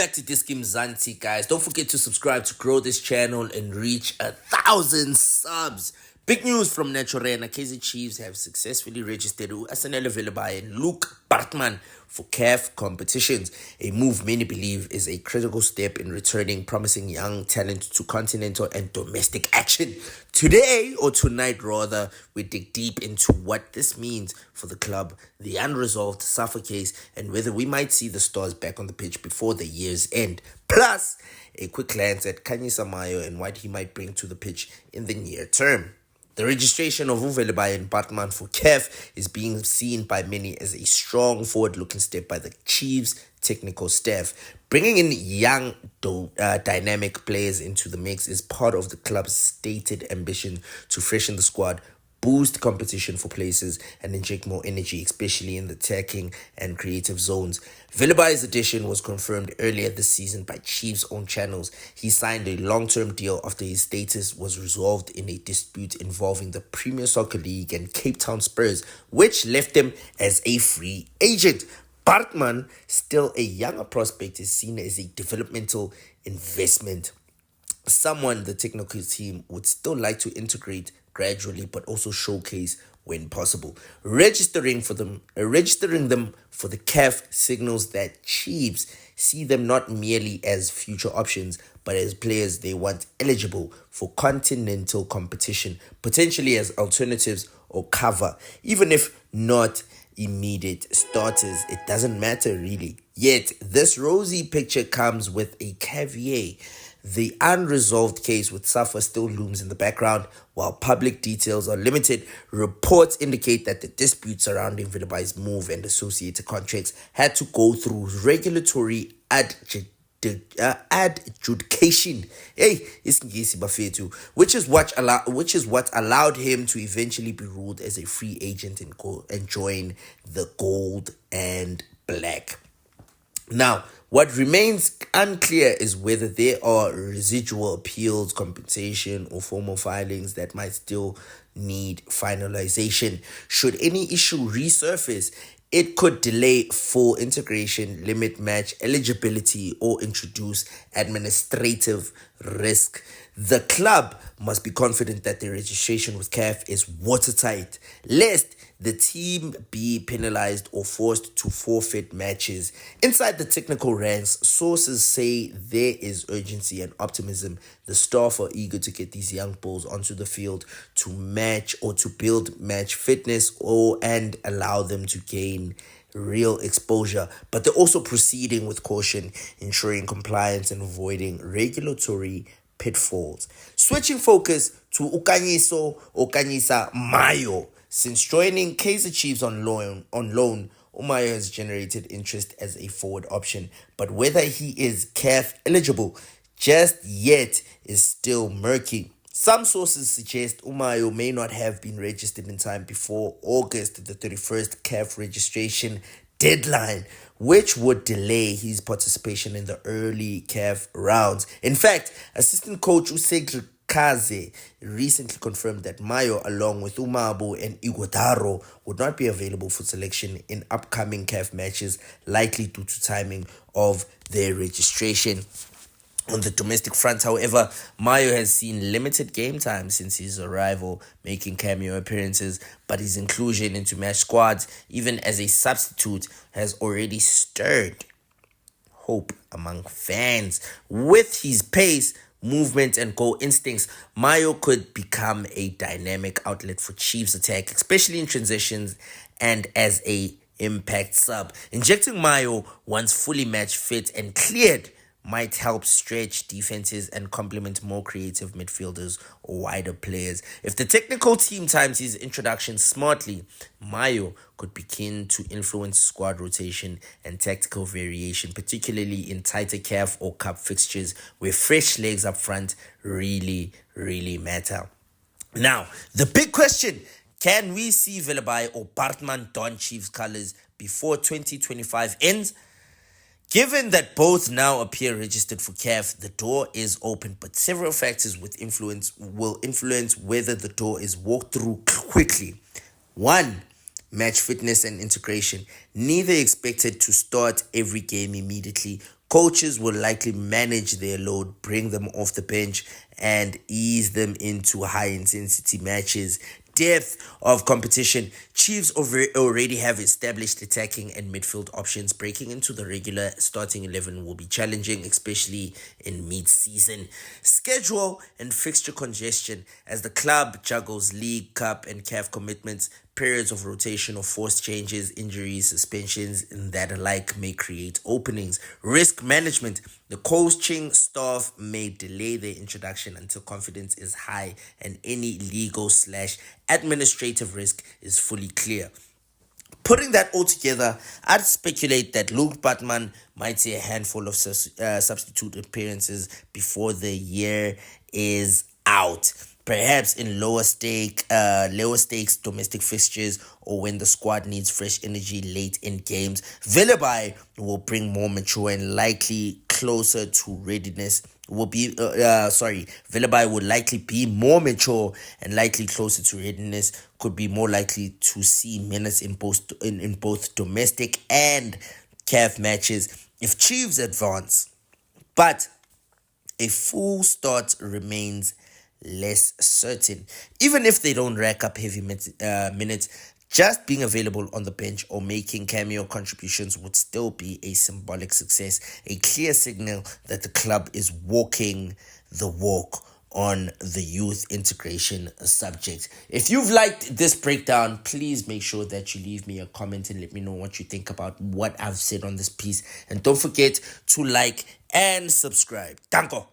back to Diski Mzansi, guys. Don't forget to subscribe to grow this channel and reach 1,000 subs. Big news from Naturena. Kaizer Chiefs have successfully registered Asanele, Velebayi and Baartman for CAF competitions, a move many believe is a critical step in returning promising young talent to continental and domestic action. Today, or tonight rather, we dig deep into what this means for the club, the unresolved SAFA case, and whether we might see the Stars back on the pitch before the year's end. Plus, a quick glance at Khanyisa Mayo and what he might bring to the pitch in the near term. The registration of Velebayi and Baartman for CAF is being seen by many as a strong forward-looking step by the Chiefs' technical staff. Bringing in young, dynamic players into the mix is part of the club's stated ambition to freshen the squad, boost competition for places, and inject more energy, especially in the attacking and creative zones. Velebayi's addition was confirmed earlier this season by Chiefs' own channels. He signed a long-term deal after his status was resolved in a dispute involving the Premier Soccer League and Cape Town Spurs, which left him as a free agent. Baartman, still a younger prospect, is seen as a developmental investment, someone the technical team would still like to integrate gradually but also showcase when possible. Registering them for the CAF signals that Chiefs see them not merely as future options but as players they want eligible for continental competition, potentially as alternatives or cover, even if not immediate starters. It doesn't matter really. Yet this rosy picture comes with a caveat. The unresolved case with SAFA still looms in the background. While public details are limited, reports indicate that the dispute surrounding Velebayi's move and associated contracts had to go through regulatory adjudication, which is what allowed him to eventually be ruled as a free agent and join the gold and black. Now, what remains unclear is whether there are residual appeals, compensation, or formal filings that might still need finalization. Should any issue resurface, it could delay full integration, limit match eligibility, or introduce administrative risk. The club must be confident that the registration with CAF is watertight, lest the team be penalized or forced to forfeit matches. Inside the technical ranks, sources say there is urgency and optimism. The staff are eager to get these young bulls onto the field to match or to build match fitness and allow them to gain real exposure, but they're also proceeding with caution, ensuring compliance and avoiding regulatory pitfalls. Switching focus to Khanyisa Mayo. Since joining Kaizer Chiefs on loan, Mayo has generated interest as a forward option, but whether he is CAF eligible just yet is still murky. Some sources suggest Mayo may not have been registered in time before August the 31st CAF registration deadline, which would delay his participation in the early CAF rounds. In fact, assistant coach Kaze recently confirmed that Mayo, along with Umabo and Ighodaro, would not be available for selection in upcoming CAF matches, likely due to timing of their registration. On the domestic front, however, Mayo has seen limited game time since his arrival, making cameo appearances, but his inclusion into match squads, even as a substitute, has already stirred hope among fans. With his pace, movement, and goal instincts, Mayo could become a dynamic outlet for Chiefs' attack, especially in transitions and as a impact sub. Injecting Mayo once fully match fit and cleared might help stretch defenses and complement more creative midfielders or wider players. If the technical team times his introduction smartly, Mayo could begin to influence squad rotation and tactical variation, particularly in tighter CAF or cup fixtures where fresh legs up front really matter. Now, the big question: can we see Velebayi or Baartman don Chiefs colours before 2025 ends? Given that both now appear registered for CAF, the door is open, but several factors will influence whether the door is walked through quickly. 1. Match fitness and integration. Neither expected to start every game immediately. Coaches will likely manage their load, bring them off the bench, and ease them into high intensity matches. Depth of competition. Chiefs already have established attacking and midfield options. Breaking into the regular starting 11 will be challenging, especially in mid-season. Schedule and fixture congestion. As the club juggles League, Cup, and CAF commitments, periods of rotation or forced changes, injuries, suspensions, and that alike may create openings. Risk management. The coaching staff may delay their introduction until confidence is high and any legal slash administrative risk is fully clear. Putting that all together, I'd speculate that Luke Baartman might see a handful of substitute appearances before the year is out. Perhaps in lower stakes domestic fixtures, or when the squad needs fresh energy late in games. Velebayi will bring more mature and likely closer to readiness. Velebayi would likely be more mature and likely closer to readiness. Could be more likely to see minutes in both domestic and CAF matches if Chiefs advance. But a full start remains less certain. Even if they don't rack up heavy minutes, just being available on the bench or making cameo contributions would still be a symbolic success, a clear signal that the club is walking the walk on the youth integration subject. If you've liked this breakdown, please make sure that you leave me a comment and let me know what you think about what I've said on this piece. And don't forget to like and subscribe. Danko.